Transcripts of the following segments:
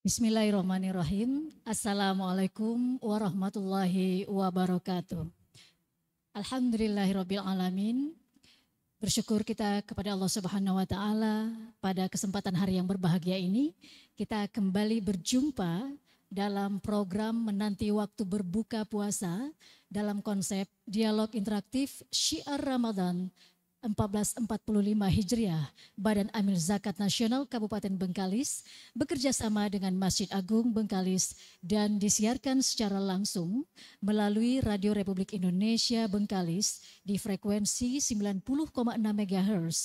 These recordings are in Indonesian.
Bismillahirrahmanirrahim. Assalamualaikum warahmatullahi wabarakatuh. Alhamdulillahirabbil alamin. Bersyukur kita kepada Allah Subhanahu wa taala pada kesempatan hari yang berbahagia ini kita kembali berjumpa dalam program menanti waktu berbuka puasa dalam konsep dialog interaktif Syiar Ramadan 1445 Hijriah, Badan Amil Zakat Nasional Kabupaten Bengkalis bekerja sama dengan Masjid Agung Bengkalis dan disiarkan secara langsung melalui Radio Republik Indonesia Bengkalis di frekuensi 90,6 MHz.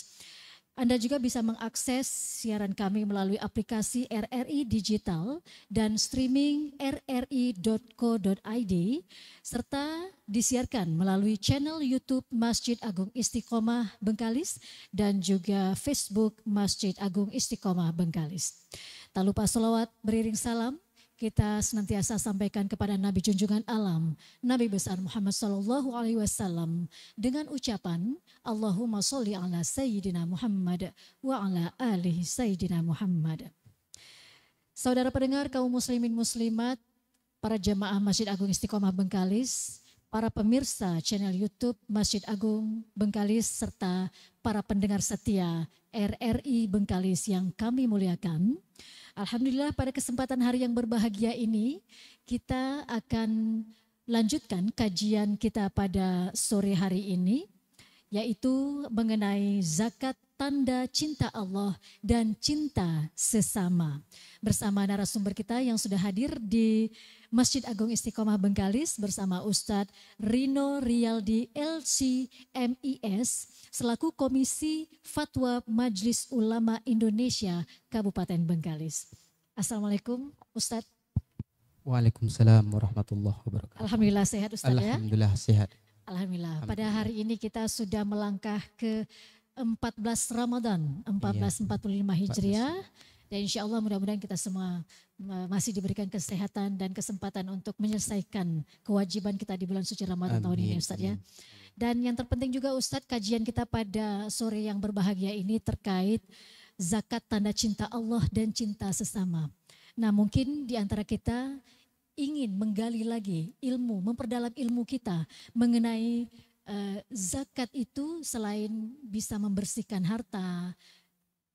Anda juga bisa mengakses siaran kami melalui aplikasi RRI Digital dan streaming rri.co.id serta disiarkan melalui channel YouTube Masjid Agung Istiqomah Bengkalis dan juga Facebook Masjid Agung Istiqomah Bengkalis. Tak lupa selawat beriring salam kita senantiasa sampaikan kepada Nabi junjungan alam, Nabi besar Muhammad Sallallahu Alaihi Wasallam dengan ucapan Allahumma sholli ala Sayyidina Muhammad wa ala alihi Sayyidina Muhammad. Saudara pendengar kaum muslimin muslimat, para jamaah Masjid Agung Istiqomah Bengkalis, para pemirsa channel YouTube Masjid Agung Bengkalis serta para pendengar setia RRI Bengkalis yang kami muliakan. Alhamdulillah pada kesempatan hari yang berbahagia ini kita akan lanjutkan kajian kita pada sore hari ini yaitu mengenai zakat tanda cinta Allah dan cinta sesama. Bersama narasumber kita yang sudah hadir di Masjid Agung Istiqomah Bengkalis bersama Ustadz Rino Rialdi LC.MIS selaku Komisi Fatwa Majelis Ulama Indonesia Kabupaten Bengkalis. Assalamualaikum Ustadz. Waalaikumsalam warahmatullahi wabarakatuh. Alhamdulillah sehat Ustadz ya? Alhamdulillah sehat. Alhamdulillah. Pada hari ini kita sudah melangkah ke 14 Ramadan 1445 Hijriah dan insya Allah mudah-mudahan kita semua masih diberikan kesehatan dan kesempatan untuk menyelesaikan kewajiban kita di bulan suci Ramadan tahun ini Ustadz ya. Dan yang terpenting juga Ustadz, kajian kita pada sore yang berbahagia ini terkait zakat tanda cinta Allah dan cinta sesama. Nah mungkin di antara kita ingin menggali lagi ilmu, memperdalam ilmu kita mengenai zakat itu selain bisa membersihkan harta,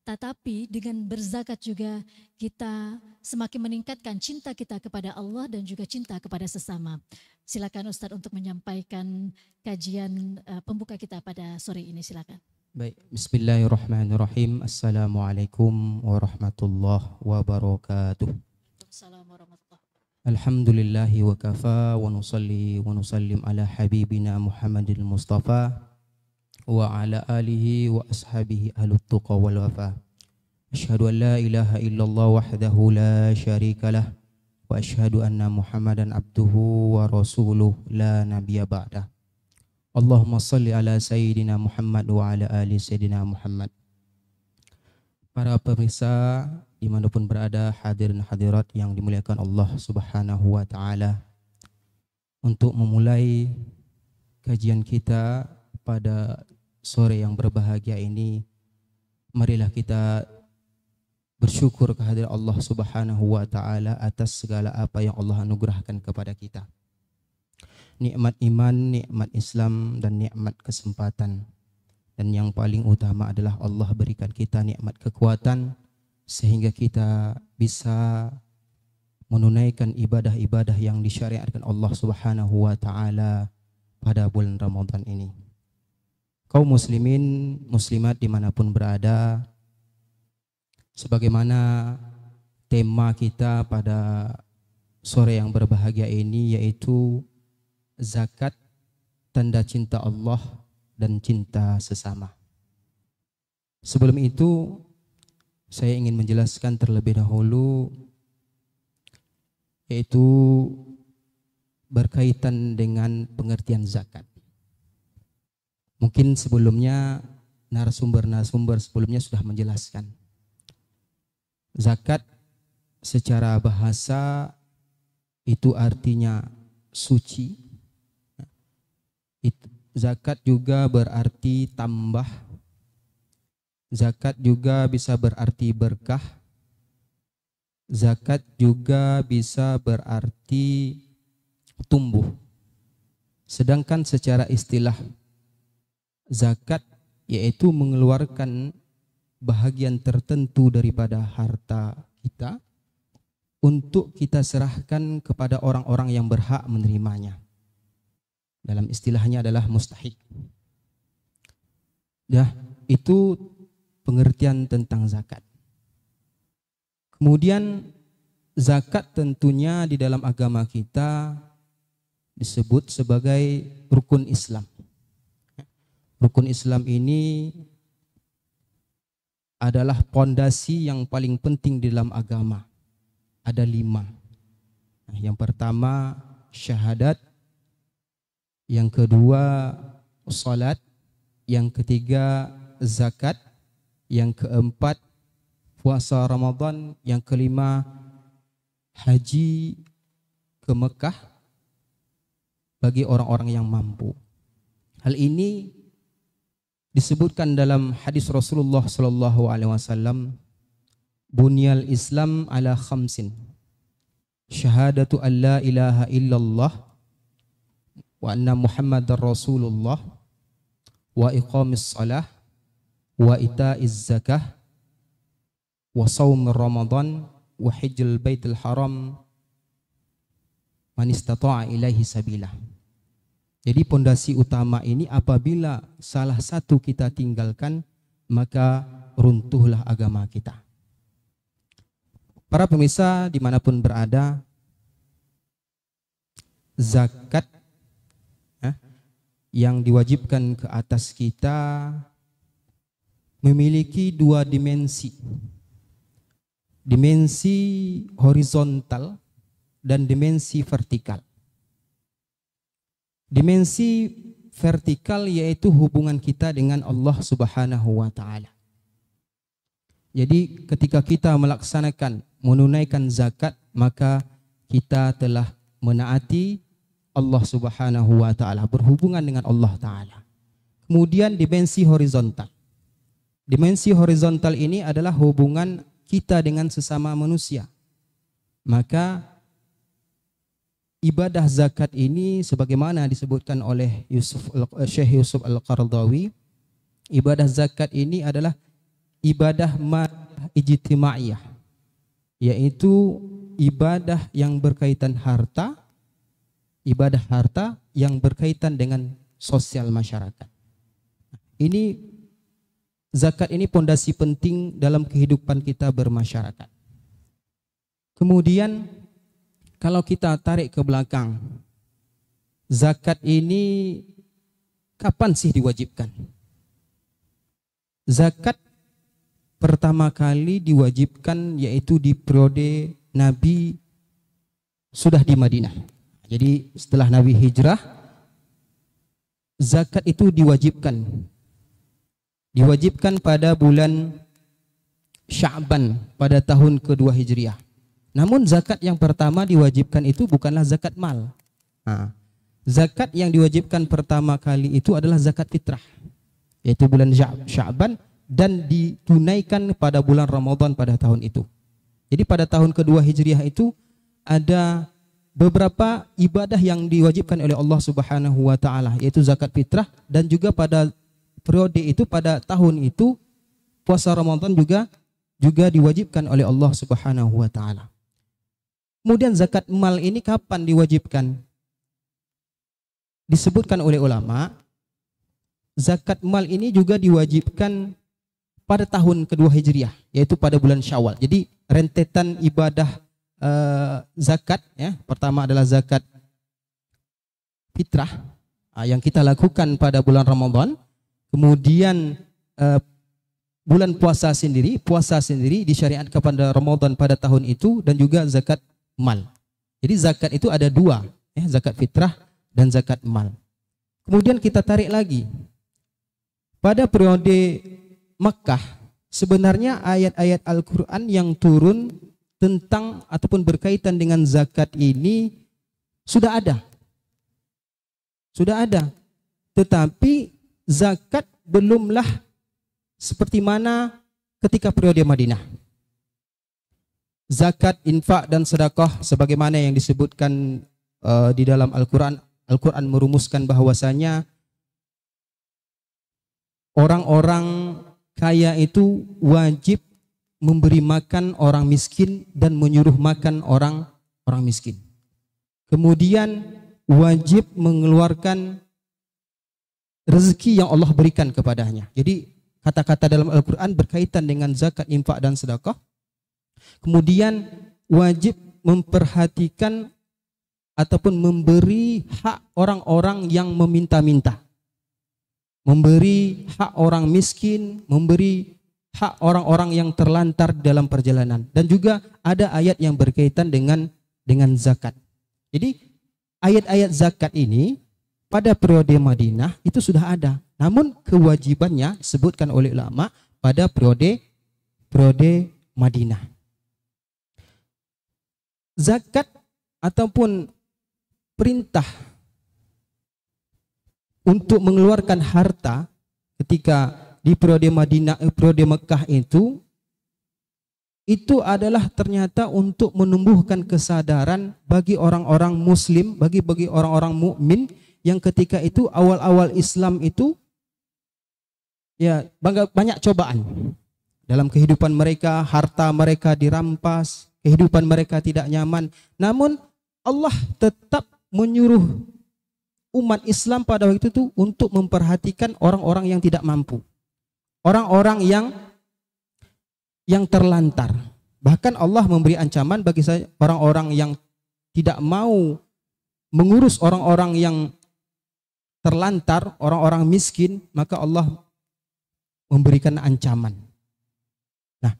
tetapi dengan berzakat juga kita semakin meningkatkan cinta kita kepada Allah dan juga cinta kepada sesama. Silakan Ustadz untuk menyampaikan kajian pembuka kita pada sore ini, silakan. Baik, bismillahirrahmanirrahim. Assalamualaikum warahmatullahi wabarakatuh. Assalamualaikum warahmatullahi wabarakatuh. Alhamdulillahi wa kafa wa nusalli wa nusallim ala habibina Muhammadil Mustafa wa ala alihi wa ashabihi ahlut tuqa wal wafa. Asyhadu an la ilaha illallah wahdahu la syarika lah wa asyhadu anna Muhammadan abduhu wa rasuluh la nabiyya ba'dah. Allahumma salli ala Sayyidina Muhammad wa ala ali Sayyidina Muhammad. Para pemirsa dimanapun berada, hadirin hadirat yang dimuliakan Allah Subhanahu wa ta'ala, untuk memulai kajian kita pada sore yang berbahagia ini, marilah kita bersyukur kehadirat Allah Subhanahu wa ta'ala atas segala apa yang Allah anugerahkan kepada kita. Nikmat iman, nikmat Islam, dan nikmat kesempatan. Dan yang paling utama adalah Allah berikan kita nikmat kekuatan sehingga kita bisa menunaikan ibadah-ibadah yang disyariatkan Allah Subhanahu wa ta'ala pada bulan Ramadan ini. Kaum muslimin, muslimat dimanapun berada, sebagaimana tema kita pada sore yang berbahagia ini yaitu zakat tanda cinta Allah dan cinta sesama. Sebelum itu saya ingin menjelaskan terlebih dahulu yaitu berkaitan dengan pengertian zakat. Mungkin sebelumnya narasumber sebelumnya sudah menjelaskan. Zakat secara bahasa itu artinya suci. Zakat juga berarti tambah. Zakat juga bisa berarti berkah. Zakat juga bisa berarti tumbuh. Sedangkan secara istilah zakat yaitu mengeluarkan bahagian tertentu daripada harta kita untuk kita serahkan kepada orang-orang yang berhak menerimanya. Dalam istilahnya adalah mustahik. Ya, itu pengertian tentang zakat. Kemudian zakat tentunya di dalam agama kita disebut sebagai rukun Islam. Rukun Islam ini adalah pondasi yang paling penting di dalam agama. Ada 5. Nah, yang pertama syahadat, yang kedua salat, yang ketiga zakat, yang keempat puasa Ramadan, yang kelima haji ke Mekah bagi orang-orang yang mampu. Hal ini disebutkan dalam hadis Rasulullah sallallahu alaihi wasallam, bunyal Islam ala khamsin. Syahadatu an la ilaha illallah wa anna Muhammadar Rasulullah wa iqamis salah wa itaiz zakah wa shaum Ramadan wa hajjul baitul haram man istata'a ilaihi sabila. Jadi pondasi utama ini apabila salah satu kita tinggalkan, maka runtuhlah agama kita. Para pemirsa dimanapun berada, zakat yang diwajibkan ke atas kita memiliki 2 dimensi. Dimensi horizontal dan dimensi vertikal. Dimensi vertikal yaitu hubungan kita dengan Allah Subhanahu wa taala. Jadi ketika kita melaksanakan, menunaikan zakat, maka kita telah menaati Allah Subhanahu wa taala, berhubungan dengan Allah taala. Kemudian dimensi horizontal. Dimensi horizontal ini adalah hubungan kita dengan sesama manusia. Maka ibadah zakat ini sebagaimana disebutkan oleh Syekh Yusuf Al-Qaradawi, ibadah zakat ini adalah ibadah ijtimaiyah, yaitu ibadah yang berkaitan harta, ibadah harta yang berkaitan dengan sosial masyarakat. Ini zakat ini pondasi penting dalam kehidupan kita bermasyarakat. Kemudian kalau kita tarik ke belakang, zakat ini kapan sih diwajibkan? Zakat pertama kali diwajibkan yaitu di periode Nabi sudah di Madinah. Jadi setelah Nabi hijrah, zakat itu diwajibkan. Diwajibkan pada bulan Sya'ban pada tahun kedua Hijriah. Namun zakat yang pertama diwajibkan itu bukanlah zakat mal. Zakat yang diwajibkan pertama kali itu adalah zakat fitrah, yaitu bulan Sya'ban, dan ditunaikan pada bulan Ramadan pada tahun itu. Jadi pada tahun kedua Hijriah itu ada beberapa ibadah yang diwajibkan oleh Allah Subhanahu wa taala, yaitu zakat fitrah, dan juga pada periode itu, pada tahun itu puasa Ramadan juga diwajibkan oleh Allah Subhanahu wa taala. Kemudian zakat mal ini kapan diwajibkan? Disebutkan oleh ulama, zakat mal ini juga diwajibkan pada tahun kedua Hijriah, yaitu pada bulan Syawal. Jadi rentetan ibadah zakat, ya, pertama adalah zakat fitrah yang kita lakukan pada bulan Ramadan. Kemudian bulan puasa sendiri disyariatkan pada Ramadan pada tahun itu, dan juga zakat mal. Jadi zakat itu ada 2, ya, zakat fitrah dan zakat mal. Kemudian kita tarik lagi pada periode Makkah, sebenarnya ayat-ayat Al-Quran yang turun tentang ataupun berkaitan dengan zakat ini sudah ada, tetapi zakat belumlah seperti mana ketika periode Madinah. zakat, infak dan sedekah sebagaimana yang disebutkan di dalam Al-Qur'an. Al-Qur'an merumuskan bahwasanya orang-orang kaya itu wajib memberi makan orang miskin dan menyuruh makan orang miskin. Kemudian wajib mengeluarkan rezeki yang Allah berikan kepadanya. Jadi kata-kata dalam Al-Quran berkaitan dengan zakat, infak dan sedekah. Kemudian wajib memperhatikan ataupun memberi hak orang-orang yang meminta-minta. Memberi hak orang miskin, memberi hak orang-orang yang terlantar dalam perjalanan. Dan juga ada ayat yang berkaitan dengan zakat. Jadi ayat-ayat zakat ini pada periode Madinah itu sudah ada. Namun kewajibannya disebutkan oleh ulama pada periode Madinah. Zakat ataupun perintah untuk mengeluarkan harta ketika di periode Madinah, periode Mekah itu adalah ternyata untuk menumbuhkan kesadaran bagi orang-orang muslim, bagi orang-orang mukmin yang ketika itu awal-awal Islam itu ya banyak cobaan dalam kehidupan mereka, harta mereka dirampas, kehidupan mereka tidak nyaman. Namun Allah tetap menyuruh umat Islam pada waktu itu untuk memperhatikan orang-orang yang tidak mampu, orang-orang yang terlantar. Bahkan Allah memberi ancaman bagi orang-orang yang tidak mau mengurus orang-orang yang terlantar, orang-orang miskin, maka Allah memberikan ancaman. Nah,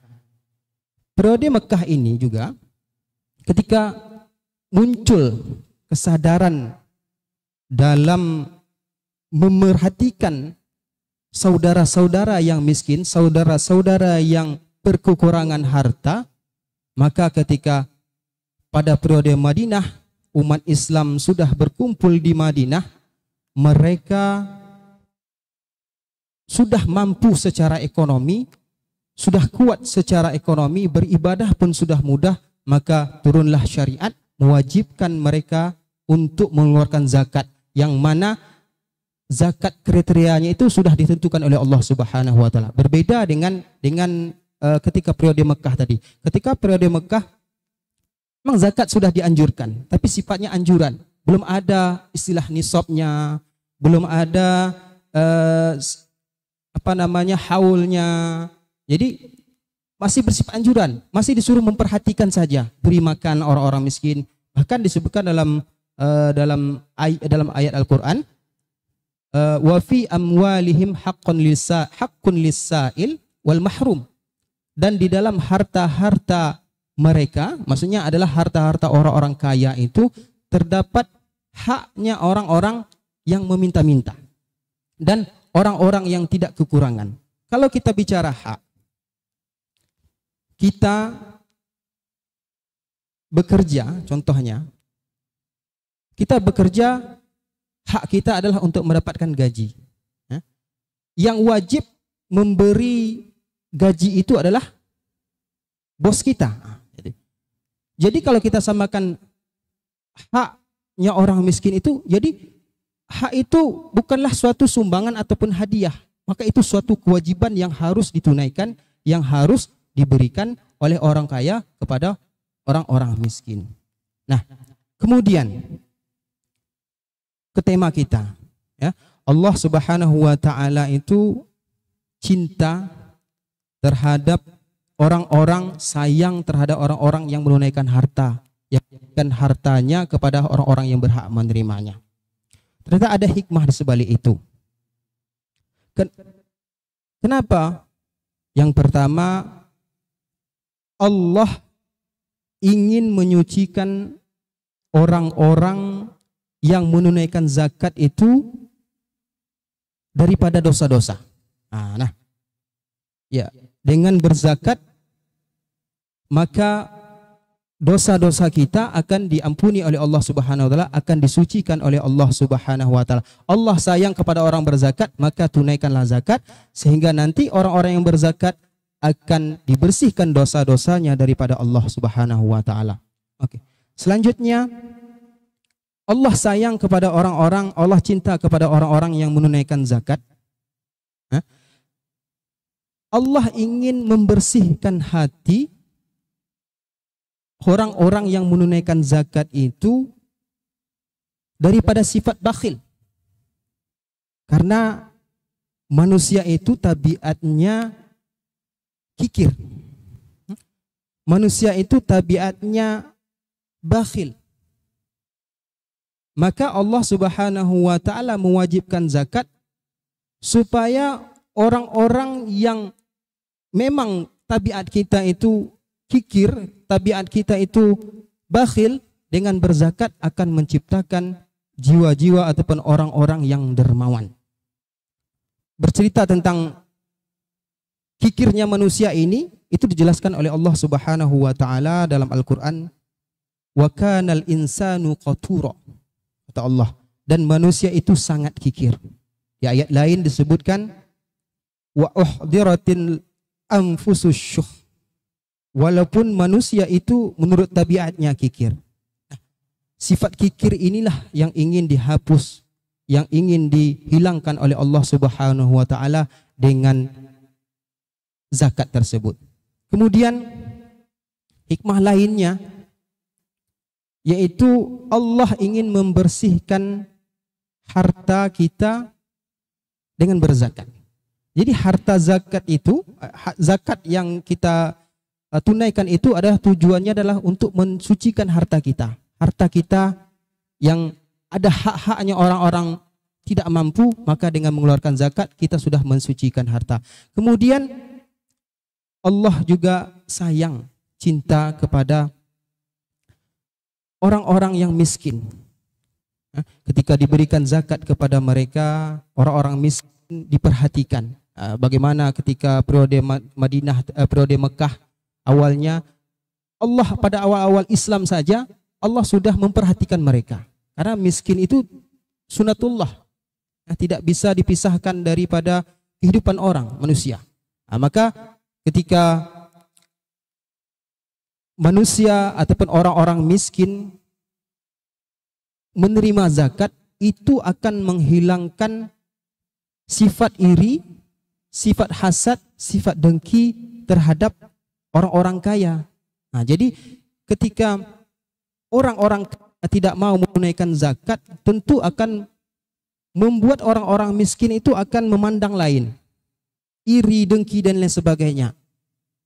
periode Mekah ini juga ketika muncul kesadaran dalam memerhatikan saudara-saudara yang miskin, saudara-saudara yang berkekurangan harta, maka ketika pada periode Madinah umat Islam sudah berkumpul di Madinah, mereka sudah mampu secara ekonomi, sudah kuat secara ekonomi, beribadah pun sudah mudah, maka turunlah syariat mewajibkan mereka untuk mengeluarkan zakat, yang mana zakat kriterianya itu sudah ditentukan oleh Allah Subhanahu wa taala. Berbeda dengan ketika periode Mekah tadi. Ketika periode Mekah memang zakat sudah dianjurkan, tapi sifatnya anjuran. Belum ada istilah nisabnya, belum ada haulnya. Jadi masih bersifat anjuran, masih disuruh memperhatikan saja, beri makan orang-orang miskin. Bahkan disebutkan dalam ayat Al-Qur'an, wa fi amwalihim haqqun lis-sa'il wal mahrum. Dan di dalam harta-harta mereka, maksudnya adalah harta-harta orang-orang kaya itu terdapat haknya orang-orang yang meminta-minta dan orang-orang yang tidak kekurangan. Kalau kita bicara hak, kita bekerja, contohnya kita bekerja, hak kita adalah untuk mendapatkan gaji. Yang wajib memberi gaji itu adalah bos kita. Jadi kalau kita samakan haknya orang miskin itu, jadi hak itu bukanlah suatu sumbangan ataupun hadiah, maka itu suatu kewajiban yang harus ditunaikan, yang harus diberikan oleh orang kaya kepada orang-orang miskin. Nah, kemudian ke tema kita, ya, Allah Subhanahu wa taala itu cinta terhadap orang-orang, sayang terhadap orang-orang yang menunaikan harta, yang memberikan hartanya kepada orang-orang yang berhak menerimanya. Ternyata ada hikmah di sebalik itu. Kenapa? Yang pertama, Allah ingin menyucikan orang-orang yang menunaikan zakat itu daripada dosa-dosa. Nah, ya, dengan berzakat maka dosa-dosa kita akan diampuni oleh Allah Subhanahu wa taala, akan disucikan oleh Allah Subhanahu wa taala. Allah sayang kepada orang berzakat, maka tunaikanlah zakat sehingga nanti orang-orang yang berzakat akan dibersihkan dosa-dosanya daripada Allah Subhanahu wa taala. Oke. Selanjutnya, Allah sayang kepada orang-orang, Allah cinta kepada orang-orang yang menunaikan zakat. Allah ingin membersihkan hati orang-orang yang menunaikan zakat itu daripada sifat bakhil. Karena manusia itu tabiatnya kikir. Manusia itu tabiatnya bakhil. Maka Allah Subhanahu wa taala mewajibkan zakat supaya orang-orang yang memang tabiat kita itu kikir, tabiat kita itu bakhil, dengan berzakat akan menciptakan jiwa-jiwa ataupun orang-orang yang dermawan. Bercerita tentang kikirnya manusia ini, itu dijelaskan oleh Allah Subhanahu wa taala dalam Al-Qur'an, wa kanal insanu qatura, kata Allah, dan manusia itu sangat kikir. Di ayat lain disebutkan wa uhdiratil anfusus syuh, walaupun manusia itu menurut tabiatnya kikir. Sifat kikir inilah yang ingin dihapus, yang ingin dihilangkan oleh Allah Subhanahu wa taala dengan zakat tersebut. Kemudian hikmah lainnya yaitu Allah ingin membersihkan harta kita dengan berzakat. Jadi harta zakat itu, zakat yang kita tunaikan itu adalah tujuannya adalah untuk mensucikan harta kita. Harta kita yang ada hak-haknya orang-orang tidak mampu, maka dengan mengeluarkan zakat kita sudah mensucikan harta. Kemudian Allah juga sayang, cinta kepada orang-orang yang miskin. Ketika diberikan zakat kepada mereka, orang-orang miskin diperhatikan. Bagaimana ketika periode Madinah, periode Mekah awalnya, Allah pada awal-awal Islam saja Allah sudah memperhatikan mereka. Karena miskin itu sunatullah, tidak bisa dipisahkan daripada kehidupan orang, manusia. Maka ketika manusia ataupun orang-orang miskin menerima zakat, itu akan menghilangkan sifat iri, sifat hasad, sifat dengki terhadap orang-orang kaya. Jadi ketika orang-orang tidak mau menunaikan zakat, tentu akan membuat orang-orang miskin itu akan memandang lain, iri, dengki dan lain sebagainya.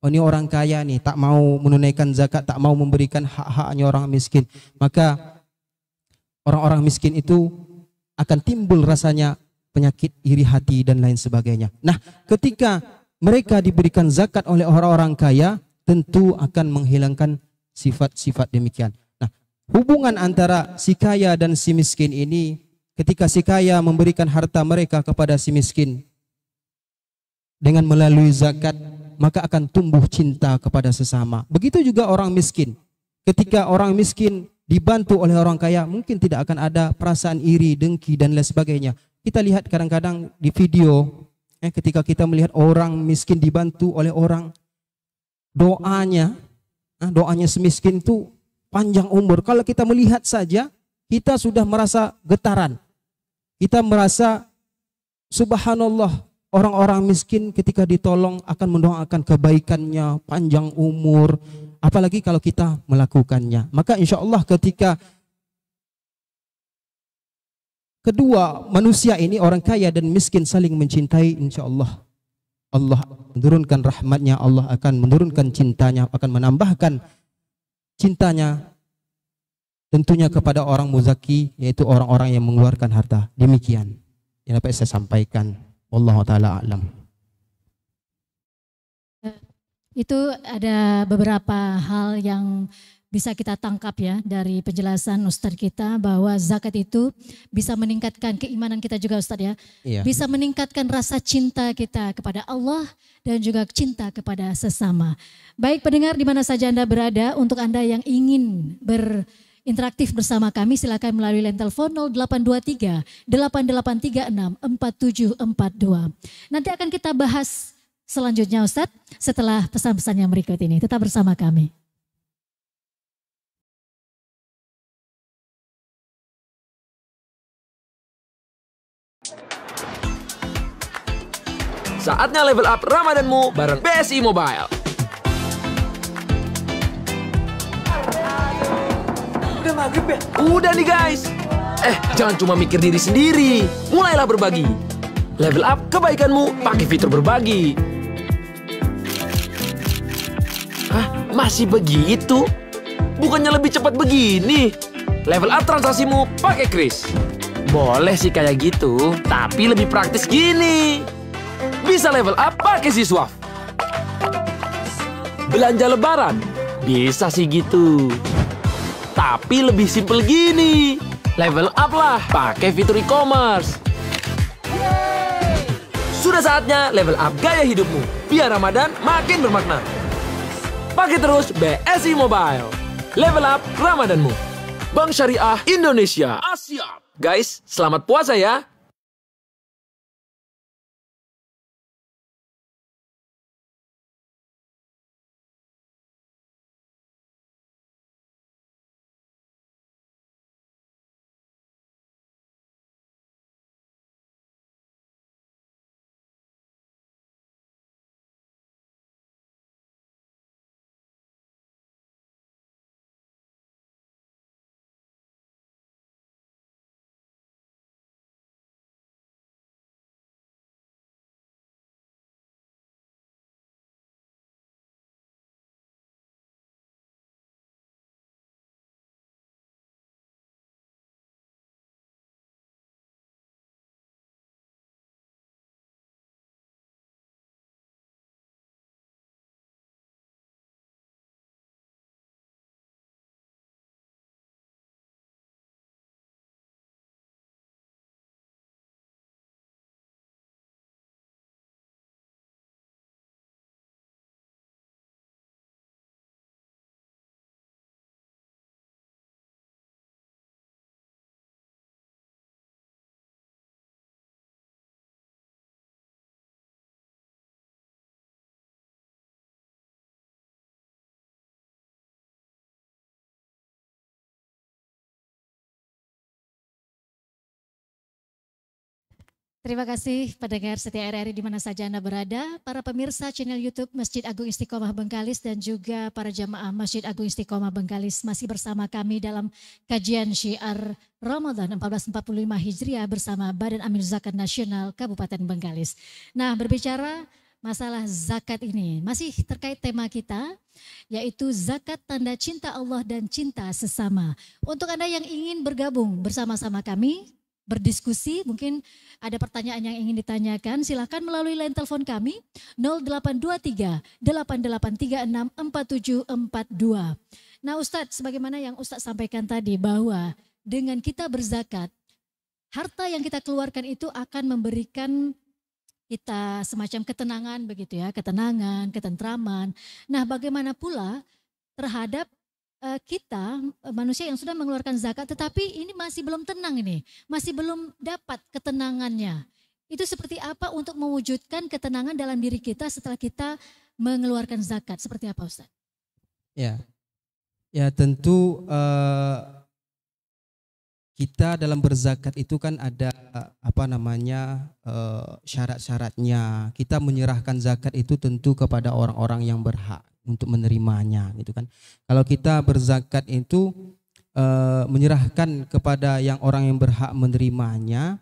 Oh, ini orang kaya nih, tak mau menunaikan zakat, tak mau memberikan hak-haknya orang miskin. Maka orang-orang miskin itu akan timbul rasanya penyakit iri hati dan lain sebagainya. Nah, ketika mereka diberikan zakat oleh orang-orang kaya, tentu akan menghilangkan sifat-sifat demikian. Nah, hubungan antara si kaya dan si miskin ini, ketika si kaya memberikan harta mereka kepada si miskin dengan melalui zakat, maka akan tumbuh cinta kepada sesama. Begitu juga orang miskin. Ketika orang miskin dibantu oleh orang kaya, mungkin tidak akan ada perasaan iri, dengki dan lain sebagainya. Kita lihat kadang-kadang di video, ketika kita melihat orang miskin dibantu oleh orang, doanya semiskin itu panjang umur. Kalau kita melihat saja, kita sudah merasa getaran. Kita merasa subhanallah, orang-orang miskin ketika ditolong akan mendoakan kebaikannya, panjang umur. Apalagi kalau kita melakukannya. Maka insya Allah ketika kedua manusia ini, orang kaya dan miskin, saling mencintai, insya Allah Allah menurunkan rahmatnya, Allah akan menurunkan cintanya, akan menambahkan cintanya tentunya kepada orang muzaki, yaitu orang-orang yang mengeluarkan harta. Demikian yang dapat saya sampaikan. Wallahu ta'ala a'lam. Itu ada beberapa hal yang bisa kita tangkap ya dari penjelasan Ustadz kita, bahwa zakat itu bisa meningkatkan keimanan kita juga Ustadz ya. Iya. Bisa meningkatkan rasa cinta kita kepada Allah dan juga cinta kepada sesama. Baik pendengar di mana saja Anda berada, untuk Anda yang ingin interaktif bersama kami, silakan melalui line telepon 0823 8836 4742. Nanti akan kita bahas selanjutnya Ustadz setelah pesan-pesan yang berikut ini. Tetap bersama kami. Saatnya level up Ramadanmu bareng BSI Mobile. Udah maghrib ya? Udah nih guys. Jangan cuma mikir diri sendiri. Mulailah berbagi. Level up kebaikanmu pakai fitur berbagi. Masih begitu? Bukannya lebih cepat begini? Level up transaksimu pakai Kris. Boleh sih kayak gitu, tapi lebih praktis gini. Bisa level up pakai Siswaf. Belanja lebaran, bisa sih gitu. Tapi lebih simpel gini. Level up lah pakai fitur e-commerce. Sudah saatnya level up gaya hidupmu. Biar Ramadan makin bermakna. Pakai terus BSI Mobile. Level up Ramadanmu. Bank Syariah Indonesia. Asia. Guys, selamat puasa ya. Terima kasih pendengar setia RRI di mana saja Anda berada, para pemirsa channel YouTube Masjid Agung Istiqomah Bengkalis dan juga para jamaah Masjid Agung Istiqomah Bengkalis masih bersama kami dalam kajian syiar Ramadan 1445 Hijriah bersama Badan Amil Zakat Nasional Kabupaten Bengkalis. Nah, berbicara masalah zakat ini masih terkait tema kita, yaitu zakat tanda cinta Allah dan cinta sesama. Untuk Anda yang ingin bergabung bersama-sama kami, berdiskusi, mungkin ada pertanyaan yang ingin ditanyakan, silakan melalui line telepon kami 0823 8836 4742. Nah Ustadz, sebagaimana yang Ustadz sampaikan tadi bahwa dengan kita berzakat, harta yang kita keluarkan itu akan memberikan kita semacam ketenangan begitu ya, ketenangan, ketentraman. Nah bagaimana pula terhadap kita manusia yang sudah mengeluarkan zakat tetapi ini masih belum tenang ini, masih belum dapat ketenangannya. Itu seperti apa untuk mewujudkan ketenangan dalam diri kita setelah kita mengeluarkan zakat? Seperti apa Ustaz? Ya tentu kita dalam berzakat itu kan ada syarat-syaratnya. Kita menyerahkan zakat itu tentu kepada orang-orang yang berhak untuk menerimanya, gitu kan. Kalau kita berzakat itu menyerahkan kepada orang yang berhak menerimanya,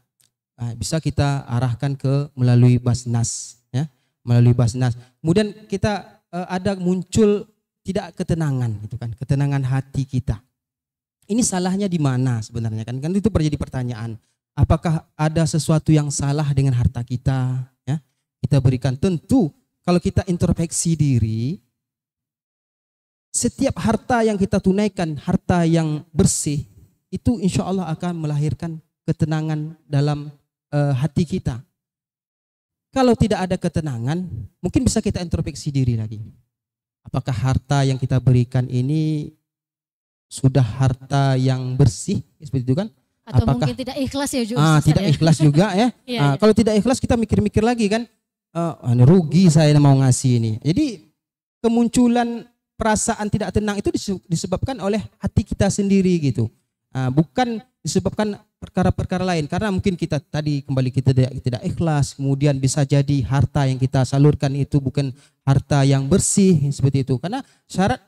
bisa kita arahkan ke melalui Basnas, ya, melalui Basnas. Kemudian kita ada muncul tidak ketenangan, gitu kan, ketenangan hati kita. Ini salahnya di mana sebenarnya kan? Kan itu menjadi pertanyaan. Apakah ada sesuatu yang salah dengan harta kita? Ya, kita berikan. Tentu kalau kita introspeksi diri, setiap harta yang kita tunaikan, harta yang bersih, itu insya Allah akan melahirkan ketenangan dalam hati kita. Kalau tidak ada ketenangan, mungkin bisa kita introspeksi diri lagi. Apakah harta yang kita berikan ini sudah harta yang bersih, seperti itu kan? Atau apakah, mungkin tidak ikhlas ya juga. Tidak ikhlas juga ya. Kalau tidak ikhlas kita mikir-mikir lagi kan. rugi saya mau ngasih ini. Jadi kemunculan perasaan tidak tenang itu disebabkan oleh hati kita sendiri gitu. Bukan disebabkan perkara-perkara lain, karena mungkin kita tadi kembali kita tidak ikhlas, kemudian bisa jadi harta yang kita salurkan itu bukan harta yang bersih seperti itu. Karena syarat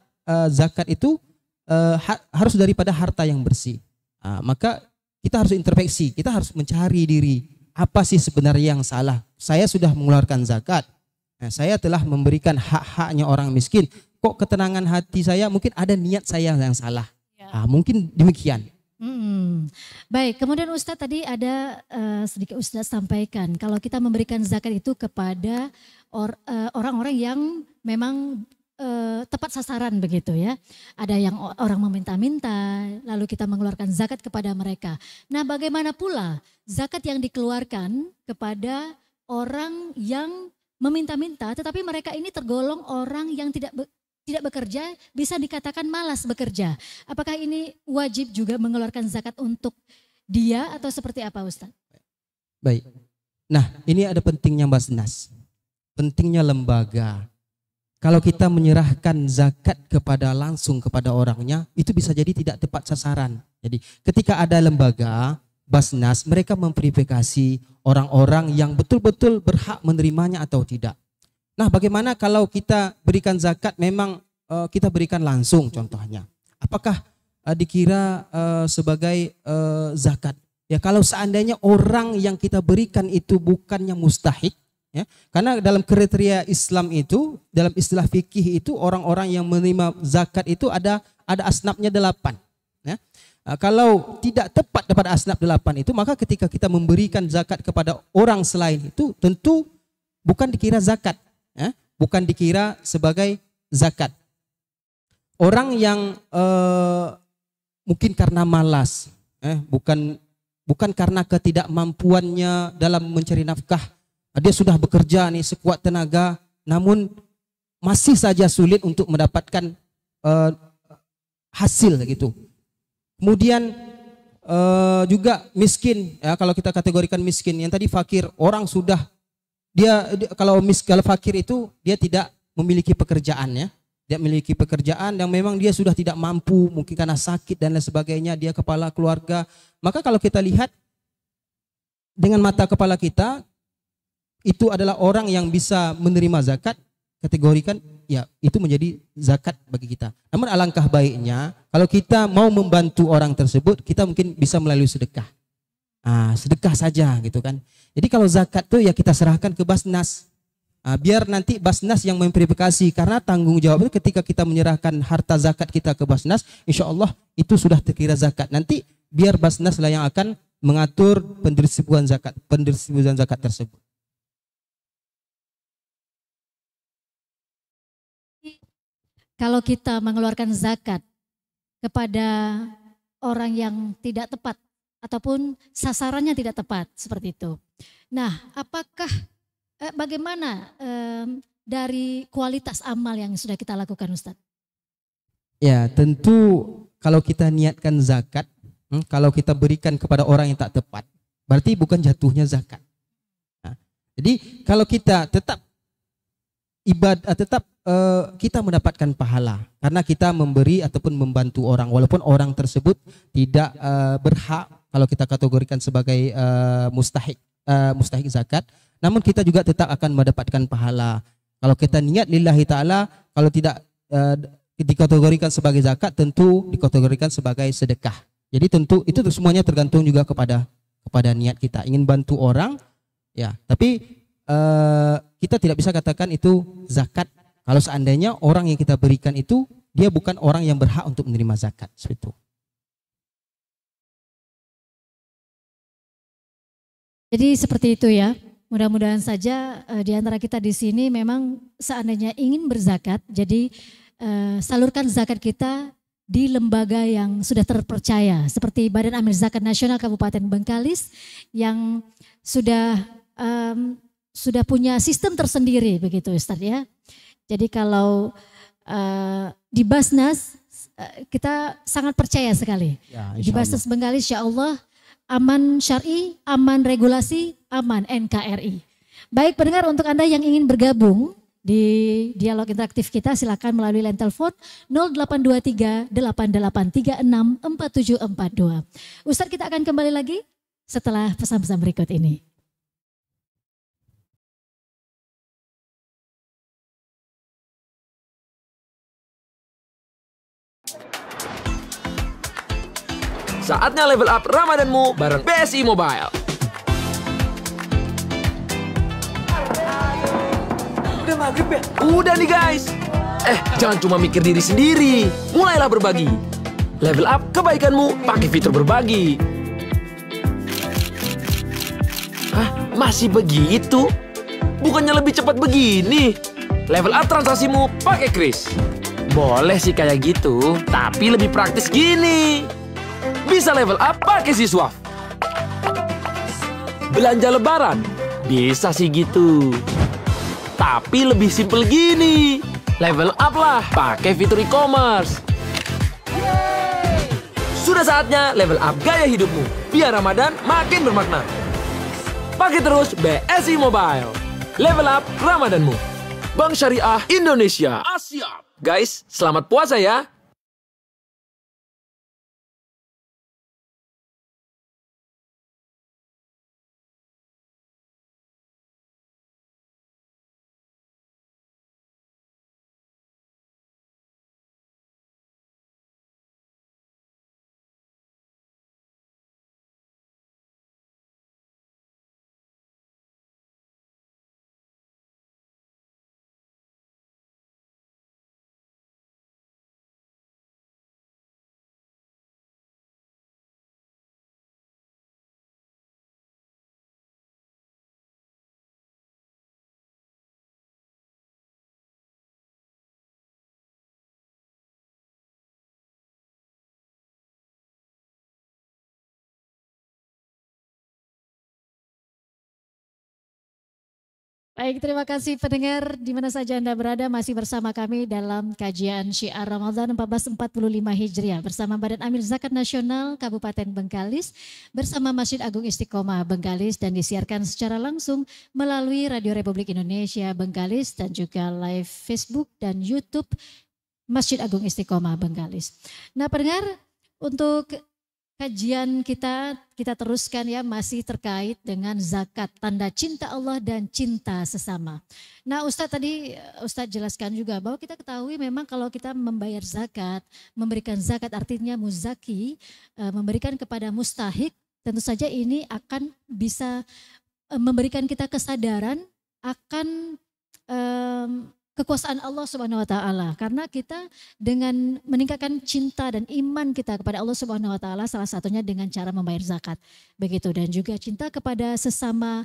zakat itu harus daripada harta yang bersih. Maka kita harus introspeksi, kita harus mencari diri, apa sih sebenarnya yang salah? Saya sudah mengeluarkan zakat, saya telah memberikan hak-haknya orang miskin, kok ketenangan hati saya mungkin ada niat saya yang salah. Mungkin demikian. Baik, kemudian Ustadz tadi ada sedikit Ustadz sampaikan kalau kita memberikan zakat itu kepada orang-orang yang memang tepat sasaran begitu ya. Ada yang orang meminta-minta lalu kita mengeluarkan zakat kepada mereka. Nah, bagaimana pula zakat yang dikeluarkan kepada orang yang meminta-minta tetapi mereka ini tergolong orang yang tidak bekerja, bisa dikatakan malas bekerja. Apakah ini wajib juga mengeluarkan zakat untuk dia atau seperti apa Ustaz? Baik. Nah, ini ada pentingnya Basnas. Pentingnya lembaga. Kalau kita menyerahkan zakat langsung kepada orangnya, itu bisa jadi tidak tepat sasaran. Jadi ketika ada lembaga Basnas, mereka memverifikasi orang-orang yang betul-betul berhak menerimanya atau tidak. Nah, bagaimana kalau kita berikan zakat memang kita berikan langsung contohnya. Apakah dikira sebagai zakat? Ya, kalau seandainya orang yang kita berikan itu bukannya mustahik, ya, karena dalam kriteria Islam itu, dalam istilah fikih itu orang-orang yang menerima zakat itu ada asnafnya 8. Ya. Kalau tidak tepat pada asnaf 8 itu, maka ketika kita memberikan zakat kepada orang selain itu tentu bukan dikira zakat. Bukan dikira sebagai zakat. Orang yang mungkin karena malas, bukan karena ketidakmampuannya dalam mencari nafkah, dia sudah bekerja nih sekuat tenaga, namun masih saja sulit untuk mendapatkan hasil gitu. Kemudian juga miskin, ya, kalau kita kategorikan miskin, yang tadi fakir, orang sudah kalau fakir itu dia tidak memiliki pekerjaan, ya. Dia memiliki pekerjaan dan memang dia sudah tidak mampu, mungkin karena sakit dan lain sebagainya, dia kepala keluarga. Maka kalau kita lihat dengan mata kepala kita, itu adalah orang yang bisa menerima zakat, kategorikan ya itu menjadi zakat bagi kita. Namun alangkah baiknya kalau kita mau membantu orang tersebut, kita mungkin bisa melalui sedekah. Sedekah saja gitu kan. Jadi kalau zakat tuh ya kita serahkan ke Basnas. Biar nanti Basnas yang memverifikasi, karena tanggung jawab itu ketika kita menyerahkan harta zakat kita ke Basnas, insya Allah itu sudah terkira zakat. Nanti biar Basnas lah yang akan mengatur pendistribusian zakat tersebut. Kalau kita mengeluarkan zakat kepada orang yang tidak tepat ataupun sasarannya tidak tepat seperti itu. Nah, bagaimana dari kualitas amal yang sudah kita lakukan, Ustadz? Ya, tentu kalau kita niatkan zakat, kalau kita berikan kepada orang yang tak tepat, berarti bukan jatuhnya zakat. Jadi kalau kita tetap kita mendapatkan pahala karena kita memberi ataupun membantu orang, walaupun orang tersebut tidak berhak kalau kita kategorikan sebagai mustahik zakat, namun kita juga tetap akan mendapatkan pahala. Kalau kita niat lillahi ta'ala, kalau tidak dikategorikan sebagai zakat, tentu dikategorikan sebagai sedekah. Jadi tentu itu semuanya tergantung juga kepada niat kita. Ingin bantu orang, ya, tapi kita tidak bisa katakan itu zakat kalau seandainya orang yang kita berikan itu dia bukan orang yang berhak untuk menerima zakat. Seperti itu. Jadi seperti itu ya. Mudah-mudahan saja di antara kita di sini memang seandainya ingin berzakat, jadi salurkan zakat kita di lembaga yang sudah terpercaya seperti Badan Amil Zakat Nasional Kabupaten Bengkalis yang sudah punya sistem tersendiri begitu Ustadz ya. Jadi kalau di Basnas kita sangat percaya sekali. Ya, di Basnas Bengkalis insya Allah aman syar'i, aman regulasi, aman NKRI. Baik pendengar, untuk Anda yang ingin bergabung di dialog interaktif kita silakan melalui line telepon 0823 8836 4742. Ustadz, kita akan kembali lagi setelah pesan-pesan berikut ini. Saatnya level up Ramadanmu bareng BSI Mobile. Udah maghrib ya? Udah nih guys. Jangan cuma mikir diri sendiri. Mulailah berbagi. Level up kebaikanmu pakai fitur berbagi. Hah? Masih begitu? Bukannya lebih cepat begini? Level up transaksimu pakai Kris. Boleh sih kayak gitu, tapi lebih praktis gini. Bisa level up pakai Siswaf. Belanja lebaran, bisa sih gitu. Tapi lebih simple gini. Level up lah pakai fitur e-commerce. Sudah saatnya level up gaya hidupmu. Biar Ramadan makin bermakna. Pakai terus BSI Mobile. Level up Ramadanmu. Bank Syariah Indonesia. Asyap. Guys, selamat puasa ya. Baik, terima kasih pendengar di mana saja Anda berada, masih bersama kami dalam kajian Syiar Ramadan 1445 Hijriah bersama Badan Amil Zakat Nasional Kabupaten Bengkalis bersama Masjid Agung Istiqomah Bengkalis dan disiarkan secara langsung melalui Radio Republik Indonesia Bengkalis dan juga live Facebook dan YouTube Masjid Agung Istiqomah Bengkalis. Nah, pendengar, untuk kajian kita teruskan ya, masih terkait dengan zakat, tanda cinta Allah dan cinta sesama. Nah, Ustadz jelaskan juga bahwa kita ketahui memang kalau kita membayar zakat, memberikan zakat artinya muzaki, memberikan kepada mustahik, tentu saja ini akan bisa memberikan kita kesadaran akan kekuasaan Allah Subhanahu wa taala, karena kita dengan meningkatkan cinta dan iman kita kepada Allah Subhanahu wa taala salah satunya dengan cara membayar zakat. Begitu, dan juga cinta kepada sesama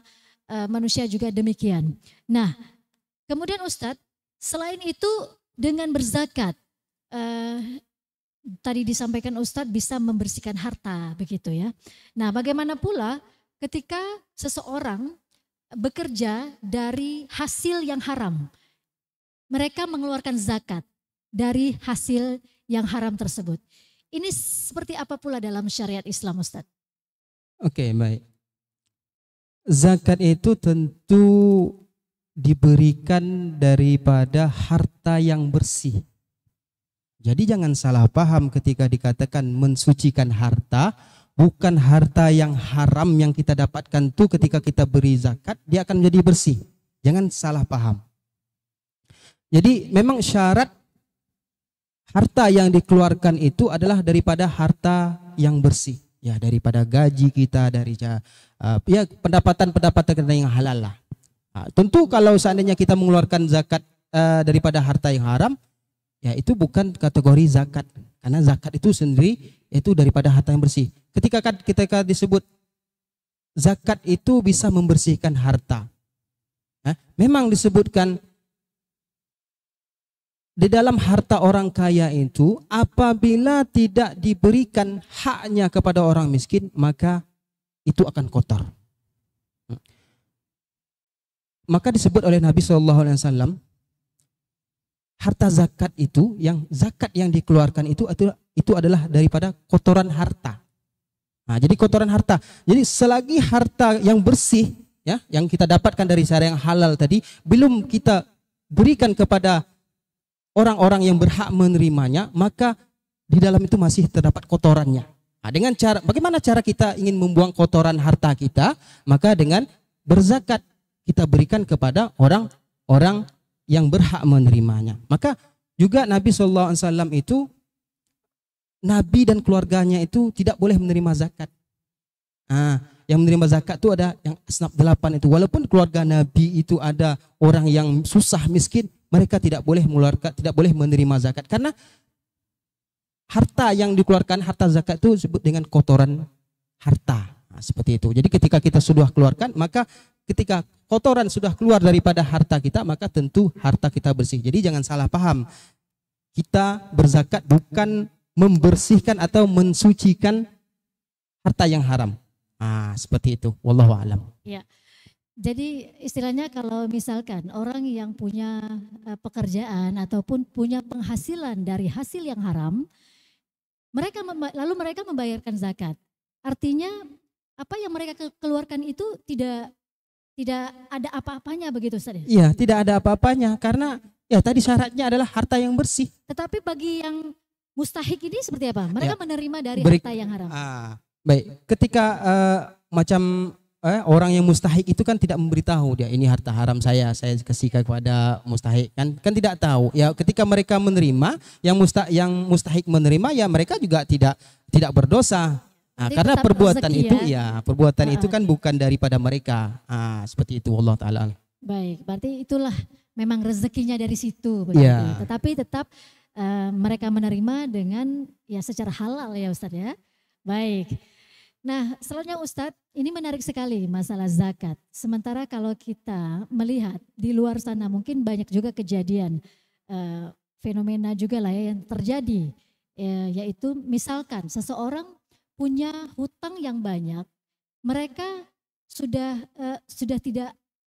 manusia juga demikian. Nah, kemudian Ustadz, selain itu dengan berzakat tadi disampaikan Ustadz bisa membersihkan harta, begitu ya. Nah, bagaimana pula ketika seseorang bekerja dari hasil yang haram? Mereka mengeluarkan zakat dari hasil yang haram tersebut. Ini seperti apa pula dalam syariat Islam, Ustaz? Oke, baik. Zakat itu tentu diberikan daripada harta yang bersih. Jadi jangan salah paham ketika dikatakan mensucikan harta, bukan harta yang haram yang kita dapatkan tuh ketika kita beri zakat, dia akan menjadi bersih. Jangan salah paham. Jadi memang syarat harta yang dikeluarkan itu adalah daripada harta yang bersih. Ya, daripada gaji kita, dari ya pendapatan yang halal lah. Nah, tentu kalau seandainya kita mengeluarkan zakat daripada harta yang haram, ya itu bukan kategori zakat. Karena zakat itu sendiri itu daripada harta yang bersih. Ketika disebut zakat itu bisa membersihkan harta. Nah, memang disebutkan di dalam harta orang kaya itu, apabila tidak diberikan haknya kepada orang miskin, maka itu akan kotor. Maka disebut oleh Nabi SAW, harta zakat itu, zakat yang dikeluarkan itu adalah daripada kotoran harta. Nah, jadi kotoran harta. Jadi selagi harta yang bersih ya, yang kita dapatkan dari cara yang halal tadi belum kita berikan kepada orang-orang yang berhak menerimanya, maka di dalam itu masih terdapat kotorannya. Nah, dengan cara, bagaimana cara kita ingin membuang kotoran harta kita? Maka dengan berzakat, kita berikan kepada orang-orang yang berhak menerimanya. Maka juga Nabi SAW itu, Nabi dan keluarganya itu tidak boleh menerima zakat. Nah, yang menerima zakat itu ada yang asnaf 8 itu. Walaupun keluarga Nabi itu ada orang yang susah miskin, mereka tidak boleh mengeluarkan, tidak boleh menerima zakat, karena harta yang dikeluarkan, harta zakat itu disebut dengan kotoran harta. Nah, seperti itu. Jadi ketika kita sudah keluarkan, maka ketika kotoran sudah keluar daripada harta kita, maka tentu harta kita bersih. Jadi jangan salah paham. Kita berzakat bukan membersihkan atau mensucikan harta yang haram. Ah, seperti itu. Wallahu a'lam. Ya. Jadi istilahnya kalau misalkan orang yang punya pekerjaan ataupun punya penghasilan dari hasil yang haram, lalu mereka membayarkan zakat. Artinya apa yang mereka keluarkan itu tidak ada apa-apanya begitu Ustaz? Iya, tidak ada apa-apanya karena ya tadi syaratnya adalah harta yang bersih. Tetapi bagi yang mustahik ini seperti apa? Mereka menerima dari harta yang haram. Baik, ketika macam orang yang mustahik itu kan tidak memberitahu dia, ini harta haram saya kasih kepada mustahik, kan tidak tahu. Ya ketika mereka menerima, yang mustahik menerima, ya mereka juga tidak berdosa. Nah, karena perbuatan itu perbuatan itu kan bukan daripada mereka. Seperti itu Allah taala. Baik, berarti itulah memang rezekinya dari situ begitu. Ya. Tetapi tetap mereka menerima dengan ya secara halal ya Ustadz ya. Baik. Nah, selanjutnya Ustadz, ini menarik sekali masalah zakat. Sementara kalau kita melihat di luar sana mungkin banyak juga kejadian, fenomena juga lah ya yang terjadi, yaitu misalkan seseorang punya hutang yang banyak, mereka sudah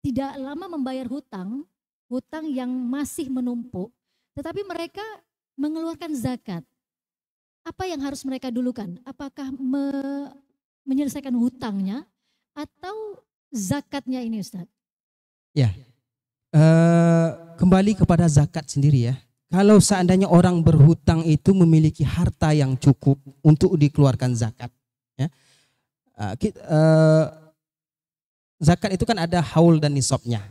tidak lama membayar hutang yang masih menumpuk, tetapi mereka mengeluarkan zakat. Apa yang harus mereka dulukan? Apakah menyelesaikan hutangnya atau zakatnya ini Ustaz? Ya, kembali kepada zakat sendiri ya. Kalau seandainya orang berhutang itu memiliki harta yang cukup untuk dikeluarkan zakat, ya, zakat itu kan ada haul dan nisabnya.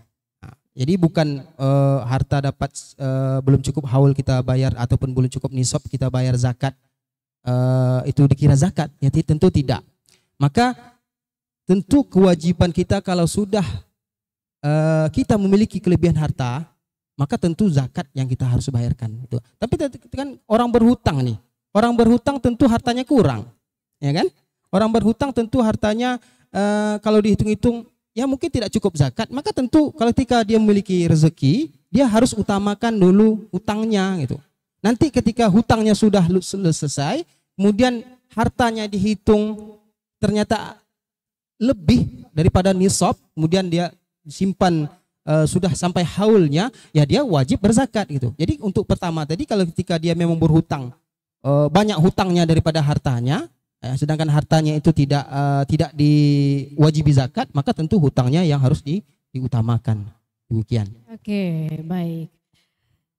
Jadi bukan harta dapat belum cukup haul kita bayar ataupun belum cukup nisab kita bayar zakat, itu dikira zakat, ya tentu tidak. Maka tentu kewajiban kita kalau sudah kita memiliki kelebihan harta, maka tentu zakat yang kita harus bayarkan itu. Tapi kan orang berhutang nih, orang berhutang tentu hartanya kurang, ya kan? Orang berhutang tentu hartanya kalau dihitung-hitung ya mungkin tidak cukup zakat, maka tentu kalau ketika dia memiliki rezeki, dia harus utamakan dulu hutangnya gitu. Nanti ketika hutangnya sudah selesai, kemudian hartanya dihitung ternyata lebih daripada nisab, kemudian dia simpan sudah sampai haulnya, ya dia wajib berzakat gitu. Jadi untuk pertama tadi kalau ketika dia memang berhutang banyak hutangnya daripada hartanya, sedangkan hartanya itu tidak diwajibi zakat, maka tentu hutangnya yang harus diutamakan. Demikian. Oke, baik.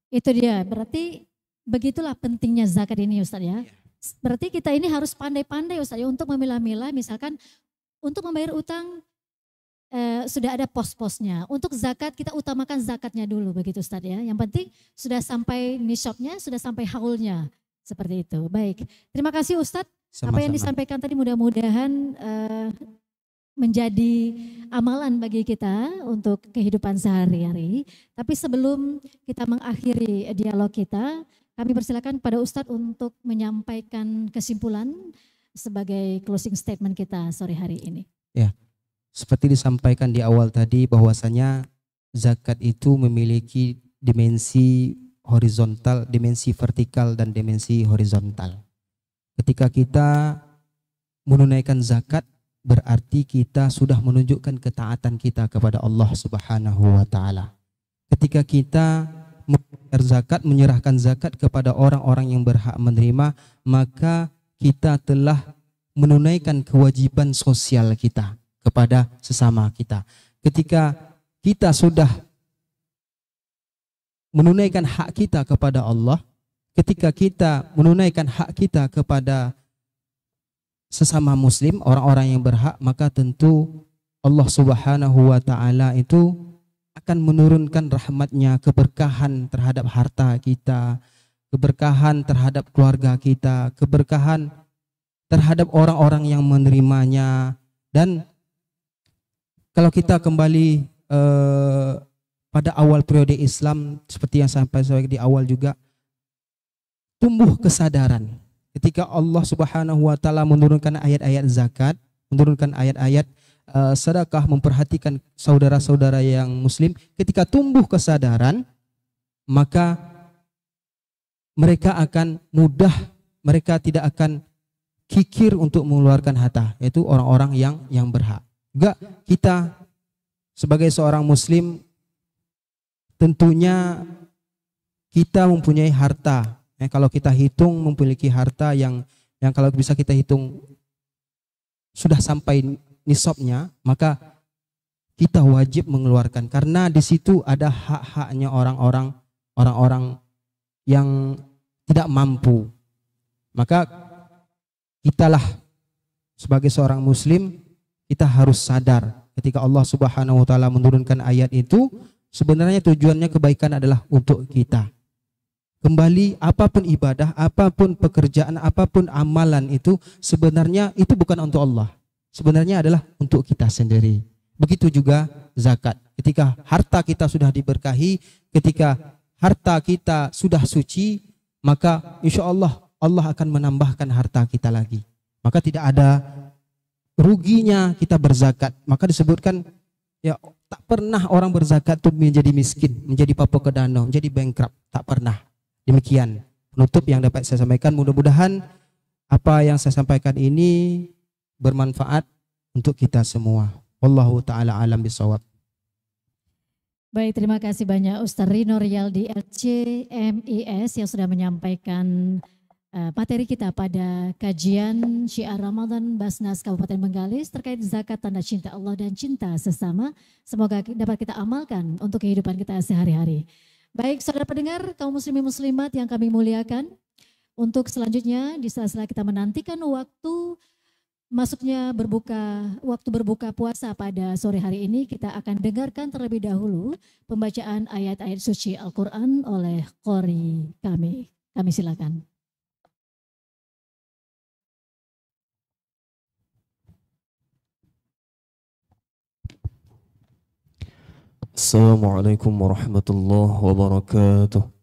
Itu dia. Berarti begitulah pentingnya zakat ini Ustaz ya. Berarti kita ini harus pandai-pandai Ustaz ya untuk memilah-milah, misalkan untuk membayar utang sudah ada pos-posnya. Untuk zakat kita utamakan zakatnya dulu begitu Ustaz ya. Yang penting sudah sampai nisabnya, sudah sampai haulnya. Seperti itu. Baik. Terima kasih Ustaz. Sama-sama. Apa yang disampaikan tadi mudah-mudahan menjadi amalan bagi kita untuk kehidupan sehari-hari. Tapi sebelum kita mengakhiri dialog kita, kami persilakan pada Ustadz untuk menyampaikan kesimpulan sebagai closing statement kita sore hari ini. Ya, seperti disampaikan di awal tadi bahwasanya zakat itu memiliki dimensi horizontal, dimensi vertikal dan dimensi horizontal. Ketika kita menunaikan zakat, berarti kita sudah menunjukkan ketaatan kita kepada Allah Subhanahu wa taala. Ketika kita membayar zakat, menyerahkan zakat kepada orang-orang yang berhak menerima, maka kita telah menunaikan kewajiban sosial kita kepada sesama kita. ketika kita sudah menunaikan hak kita kepada Allah, ketika kita menunaikan hak kita kepada sesama muslim, orang-orang yang berhak, maka tentu Allah Subhanahu wa ta'ala itu akan menurunkan rahmatnya, keberkahan terhadap harta kita, keberkahan terhadap keluarga kita, keberkahan terhadap orang-orang yang menerimanya. Dan kalau kita kembali pada awal periode Islam, seperti yang sampai di awal juga, tumbuh kesadaran ketika Allah Subhanahu wa ta'ala menurunkan ayat-ayat zakat, menurunkan ayat-ayat sedekah, memperhatikan saudara-saudara yang muslim. Ketika tumbuh kesadaran, maka mereka akan mudah, mereka tidak akan kikir untuk mengeluarkan harta, yaitu orang-orang yang berhak. Juga kita sebagai seorang muslim, tentunya kita mempunyai harta. Kalau kita hitung memiliki harta yang kalau bisa kita hitung sudah sampai nisabnya, maka kita wajib mengeluarkan, karena di situ ada hak-haknya orang-orang yang tidak mampu. Maka kitalah sebagai seorang muslim, kita harus sadar ketika Allah Subhanahu wa ta'ala menurunkan ayat itu, sebenarnya tujuannya kebaikan adalah untuk kita. Kembali, apapun ibadah, apapun pekerjaan, apapun amalan itu sebenarnya itu bukan untuk Allah. Sebenarnya adalah untuk kita sendiri. Begitu juga zakat. Ketika harta kita sudah diberkahi, ketika harta kita sudah suci, maka insya Allah Allah akan menambahkan harta kita lagi. Maka tidak ada ruginya kita berzakat. Maka disebutkan, ya, tak pernah orang berzakat itu menjadi miskin, menjadi papokedano, menjadi bankrupt. Tak pernah. Demikian penutup yang dapat saya sampaikan. Mudah-mudahan apa yang saya sampaikan ini bermanfaat untuk kita semua. Wallahu ta'ala alam bisawab. Baik, terima kasih banyak Ustaz Rino Riyaldi LCMIS yang sudah menyampaikan materi kita pada kajian Syiar Ramadan Basnas Kabupaten Bengkalis terkait zakat, tanda cinta Allah dan cinta sesama. Semoga dapat kita amalkan untuk kehidupan kita sehari-hari. Baik, saudara pendengar, kaum muslimin muslimat yang kami muliakan, untuk selanjutnya di sela-sela kita menantikan waktu masuknya waktu berbuka puasa pada sore hari ini, kita akan dengarkan terlebih dahulu pembacaan ayat-ayat suci Al-Quran oleh qori kami. Kami silakan. Assalamualaikum warahmatullahi wabarakatuh.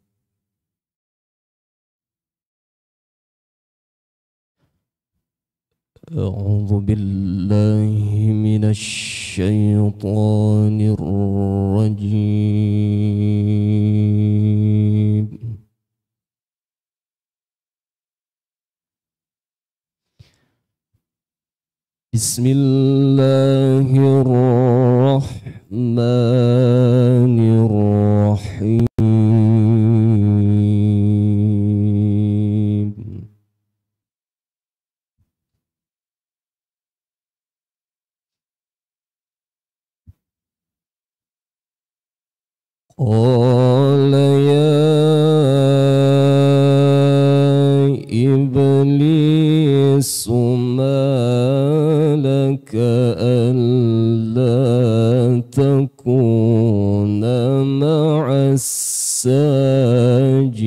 A'udzu billahi minasy syaithanir rajim. Bismillahirrahmanirrahim. Qala ya iblis malaka alla takuna ma'as sajidin.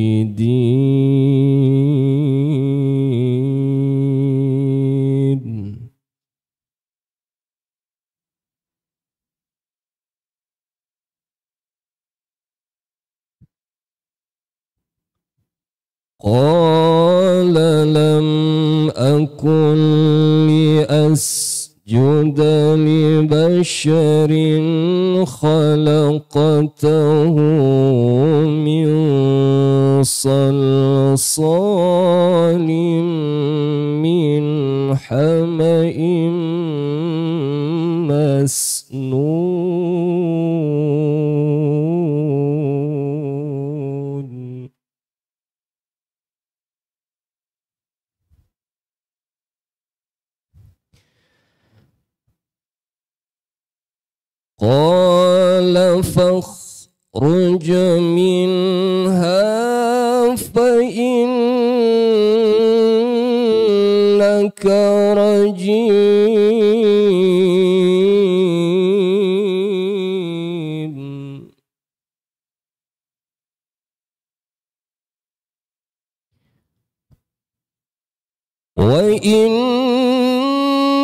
قال لم أكن لأسجد لبشر خلقته من صلصال من حمأ مسنون. قال فاخرج منها فإنك رجيم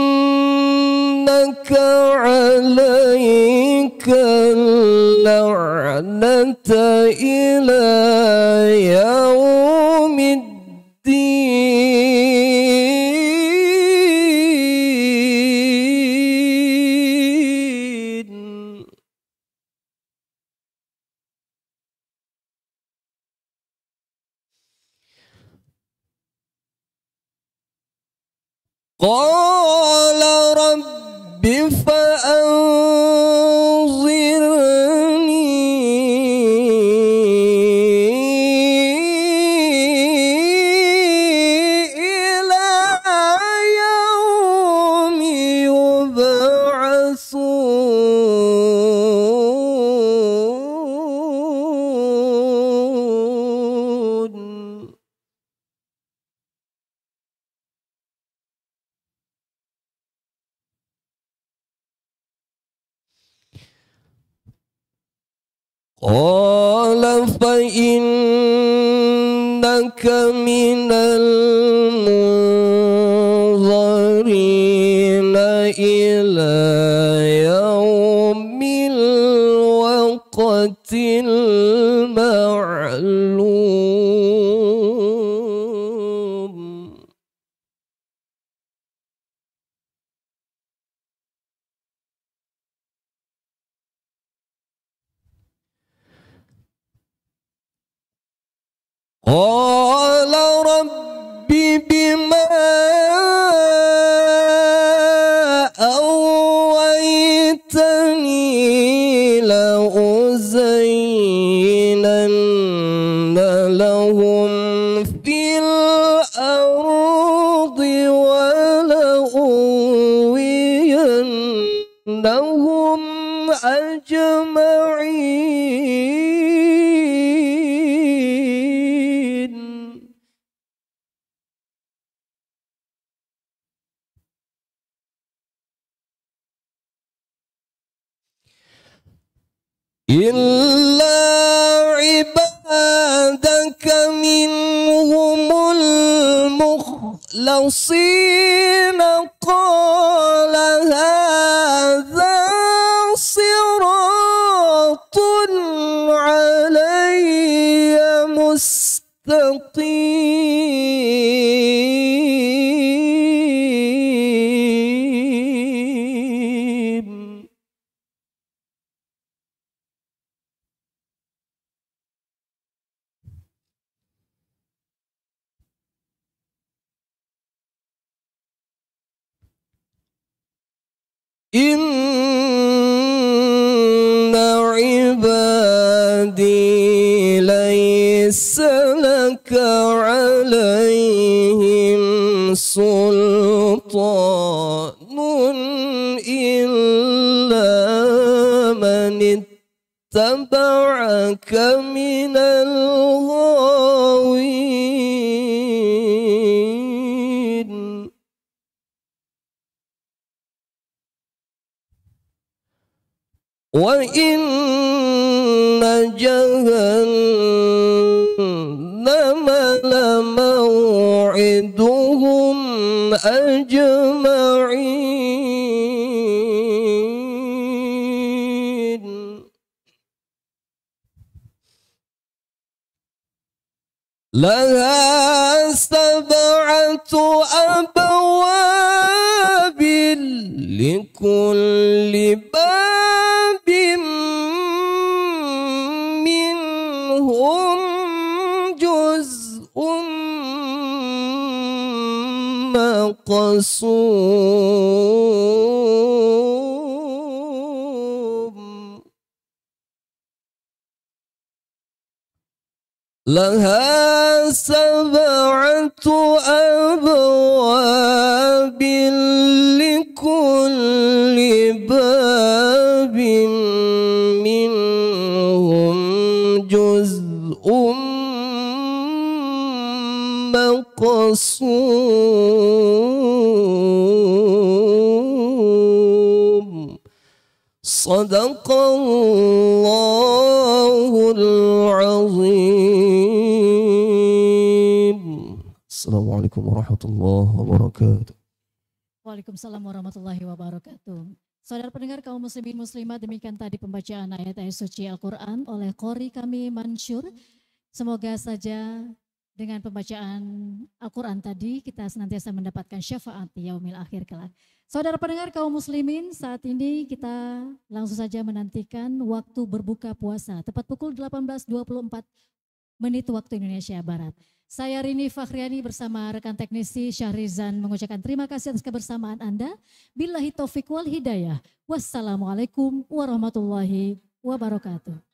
وإنك عليك اللعنة إلى يوم الدين قال رب فأنظرني إلى يوم يبعثون قال فإنك من المنظرين إلى يوم الوقت المعلوم قال رب بما أغويتني لأزينن لهم في الأرض ولأغوينهم أجمعين إلا عبادك منهم المخلصين قال هذا صراط علي مستقيم إن عبادي ليس لك عليهم سلطان إلا من اتبعك من الغاوين وإن جهنم لموعدهم أجمعين لها 7 أبواب لكل باب منهم جزء مقسوم لها 7 أبواب لكل باب Sadaqallahul azim. Assalamualaikum warahmatullahi wabarakatuh. Waalaikumsalam warahmatullahi wabarakatuh. Saudara pendengar kaum muslimin muslimat, demikian tadi pembacaan ayat-ayat suci Al-Quran oleh qori kami Mansur. Semoga saja dengan pembacaan Al-Quran tadi kita senantiasa mendapatkan syafaat di yaumil akhir kelak. Saudara pendengar kaum muslimin, saat ini kita langsung saja menantikan waktu berbuka puasa tepat pukul 18.24 menit waktu Indonesia Barat. Saya Rini Fakhriani bersama rekan teknisi Syahrizan mengucapkan terima kasih atas kebersamaan Anda. Billahi taufiq wal hidayah. Wassalamualaikum warahmatullahi wabarakatuh.